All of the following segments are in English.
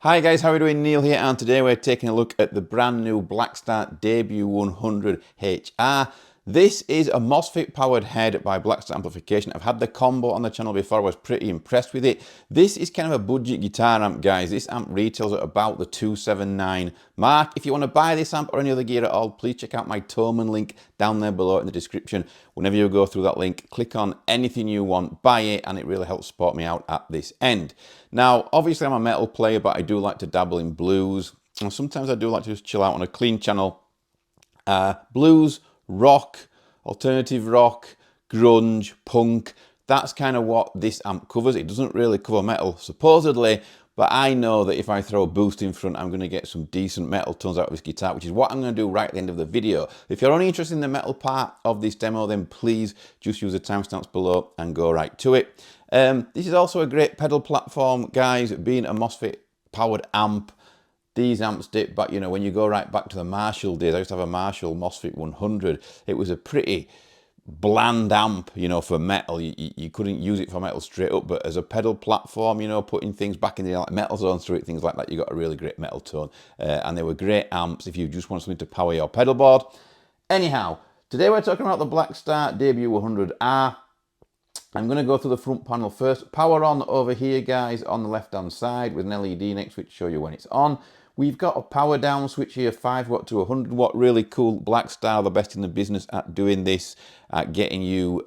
Hi guys, how are we doing? Neil here, and today we're taking a look at the brand new Blackstar Debut 100HR. This is a MOSFET powered head by Blackstar Amplification. I've had the combo on the channel before, I was pretty impressed with it. This is kind of a budget guitar amp, guys. This amp retails at about the $279 mark. If you want to buy this amp or any other gear at all, please check out my Toman link down there below in the description. Whenever you go through that link, click on anything you want, buy it, and it really helps support me out at this end. Now, obviously I'm a metal player, but I do like to dabble in blues. And sometimes I do like to just chill out on a clean channel. Blues, rock, alternative rock, grunge, punk. That's kind of what this amp covers. It doesn't really cover metal, supposedly, but I know that if I throw a boost in front, I'm going to get some decent metal tones out of this guitar, which is what I'm going to do right at the end of the video. If you're only interested in the metal part of this demo, then please just use the timestamps below and go right to it. This is also a great pedal platform, guys. Being a MOSFET powered amp, these amps dip back, you know, when you go right back to the Marshall days. I used to have a Marshall MOSFET 100. It was a pretty bland amp, you know, for metal. You couldn't use it for metal straight up, but as a pedal platform, you know, putting things back in the like metal zones through it, things like that, you got a really great metal tone. And they were great amps if you just want something to power your pedal board. Anyhow, today we're talking about the Blackstar Debut 100R. I'm going to go through the front panel first. Power on over here, guys, on the left-hand side with an LED next to it to show you when it's on. We've got a power down switch here, 5 watt to 100 watt, really cool. Blackstar, the best in the business at doing this, at getting you,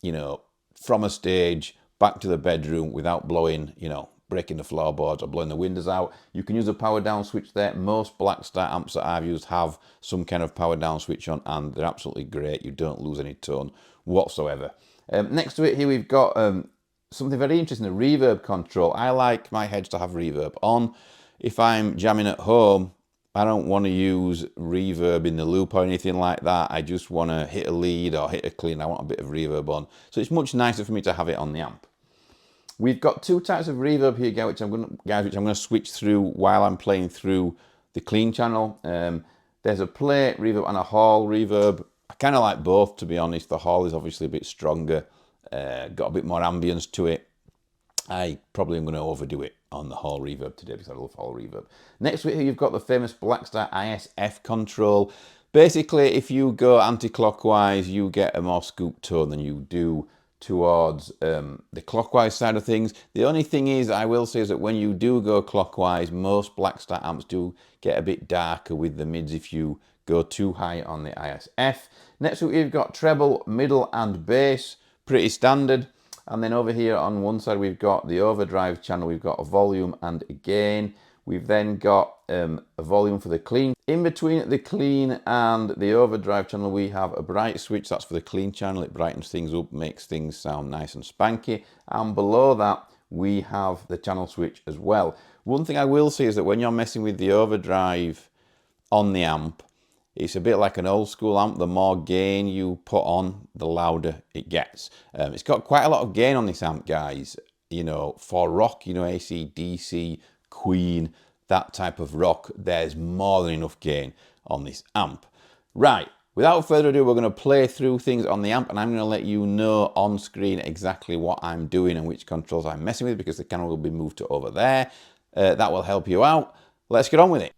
you know, from a stage back to the bedroom without blowing, you know, breaking the floorboards or blowing the windows out. You can use a power down switch there. Most Blackstar amps that I've used have some kind of power down switch on, and they're absolutely great. You don't lose any tone whatsoever. Next to it here, we've got something very interesting, a reverb control. I like my heads to have reverb on. If I'm jamming at home, I don't want to use reverb in the loop or anything like that. I just want to hit a lead or hit a clean. I want a bit of reverb on. So it's much nicer for me to have it on the amp. We've got two types of reverb here, guys, which I'm going to switch through while I'm playing through the clean channel. There's a plate reverb and a hall reverb. I kind of like both, to be honest. The hall is obviously a bit stronger, got a bit more ambience to it. I probably am going to overdo it on the hall reverb today because I love hall reverb. Next to it here, you've got the famous Blackstar ISF control. Basically, if you go anti-clockwise, you get a more scoop tone than you do towards the clockwise side of things. The only thing is, I will say, is that when you do go clockwise, most Blackstar amps do get a bit darker with the mids if you go too high on the ISF. Next to it, you've got treble, middle, and bass. Pretty standard. And then over here on one side, we've got the Overdrive channel. We've got a volume and a gain. We've then got a volume for the clean. In between the clean and the Overdrive channel, we have a bright switch. That's for the clean channel. It brightens things up, makes things sound nice and spanky. And below that, we have the channel switch as well. One thing I will say is that when you're messing with the Overdrive on the amp, it's a bit like an old school amp. The more gain you put on, the louder it gets. It's got quite a lot of gain on this amp, guys. You know, for rock, you know, AC/DC, Queen, that type of rock, there's more than enough gain on this amp. Right, without further ado, we're going to play through things on the amp, and I'm going to let you know on screen exactly what I'm doing and which controls I'm messing with, because the camera will be moved to over there. That will help you out. Let's get on with it.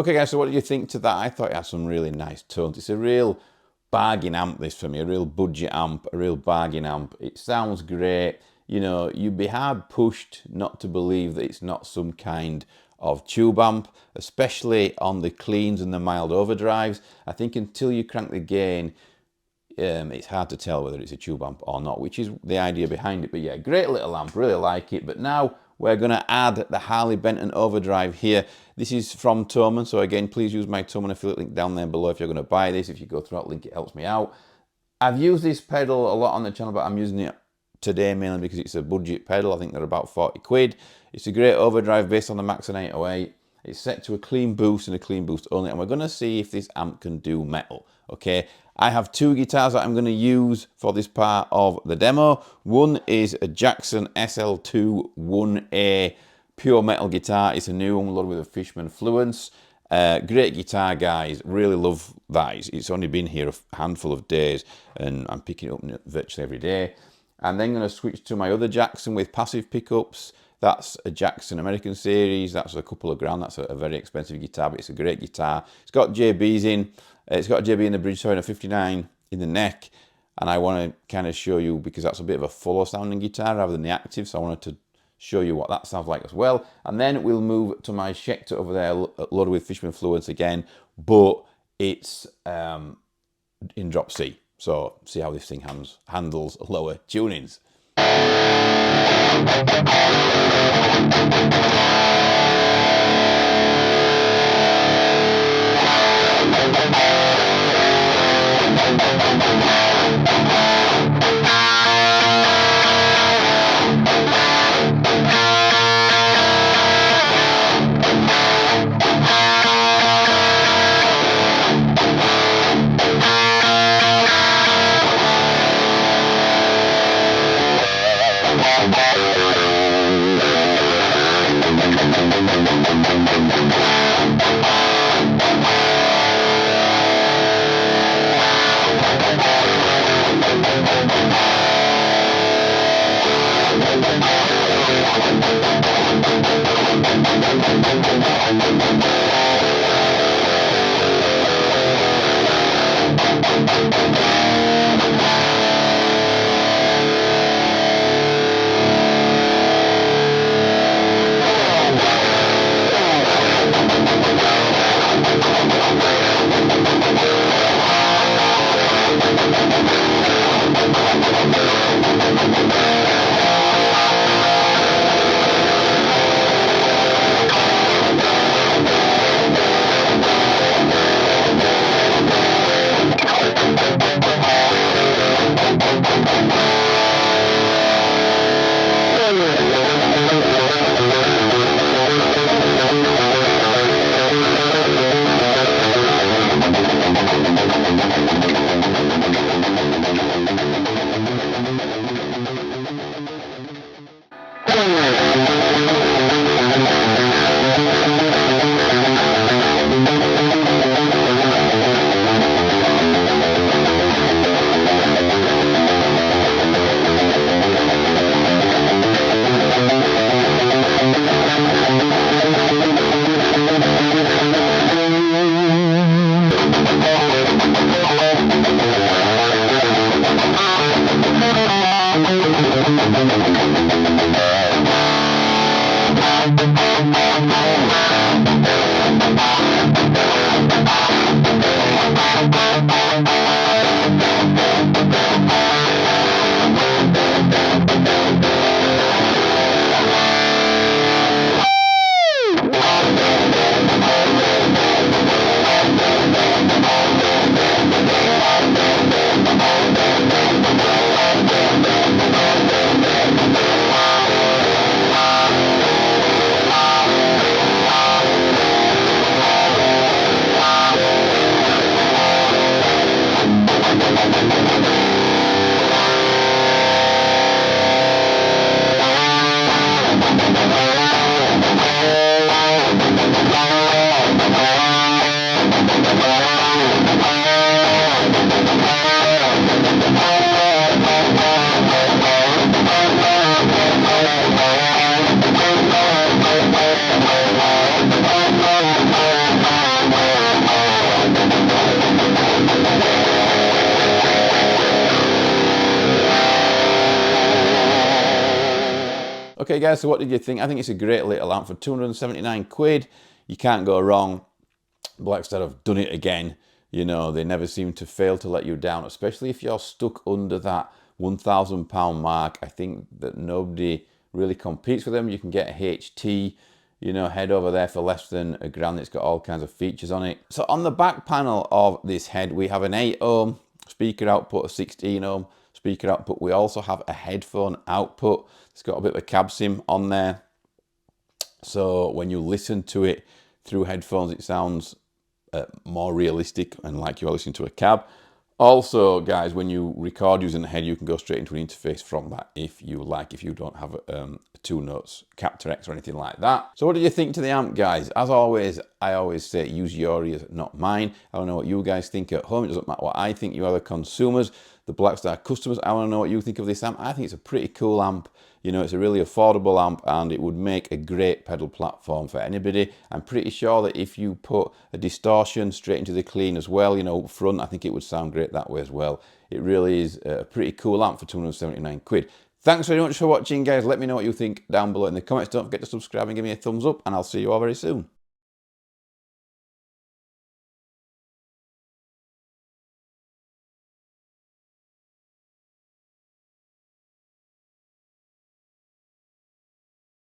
Okay guys, so what do you think to that? I thought it had some really nice tones. It's a real bargain amp, this, for me, a real budget amp, a real bargain amp. It sounds great. You know, you'd be hard pushed not to believe that it's not some kind of tube amp, especially on the cleans and the mild overdrives. I think until you crank the gain, it's hard to tell whether it's a tube amp or not, which is the idea behind it. But yeah, great little amp, really like it. But now we're going to add the Harley Benton overdrive here. This is from Thomann, so again, please use my Thomann affiliate link down there below if you're going to buy this. If you go through that link, it helps me out. I've used this pedal a lot on the channel, but I'm using it today mainly because it's a budget pedal. I think they're about 40 quid. It's a great overdrive based on the Maxon 808. It's set to a clean boost and a clean boost only, and we're going to see if this amp can do metal, okay? I have two guitars that I'm going to use for this part of the demo. One is a Jackson SL2 1A pure metal guitar. It's a new one loaded with a Fishman Fluence. Great guitar, guys. Really love that. It's only been here a handful of days, and I'm picking it up virtually every day. I'm then going to switch to my other Jackson with passive pickups. That's a Jackson American Series. That's a couple of grand. That's a very expensive guitar, but it's a great guitar. It's got JBs in. It's got a JB in the bridge, sorry, and a 59 in the neck. And I want to kind of show you, because that's a bit of a fuller sounding guitar rather than the active, so I wanted to show you what that sounds like as well. And then we'll move to my Schecter over there, loaded with Fishman Fluence again, but it's in drop C. So see how this thing handles lower tunings. Okay guys, so what did you think? I think it's a great little amp for 279 quid. You can't go wrong. Blackstar have done it again. You know, they never seem to fail to let you down, especially if you're stuck under that £1,000 mark. I think that nobody really competes with them. You can get a HT, you know, head over there for less than £1,000. It's got all kinds of features on it. So on the back panel of this head, we have an 8 ohm speaker output, a 16 ohm speaker output. We also have a headphone output. It's got a bit of a cab sim on there. So when you listen to it through headphones, it sounds more realistic and like you're listening to a cab. Also, guys, when you record using the head, you can go straight into an interface from that if you like, if you don't have a 2 notes Captor X or anything like that. So what do you think to the amp, guys? As always, I always say use your ears, not mine. I don't know what you guys think at home. It doesn't matter what I think. You are the consumers, the Blackstar customers. I want to know what you think of this amp. I think it's a pretty cool amp. You know, it's a really affordable amp and it would make a great pedal platform for anybody. I'm pretty sure that if you put a distortion straight into the clean as well, you know, up front, I think it would sound great that way as well. It really is a pretty cool amp for 279 quid. Thanks very much for watching, guys. Let me know what you think down below in the comments. Don't forget to subscribe and give me a thumbs up, and I'll see you all very soon.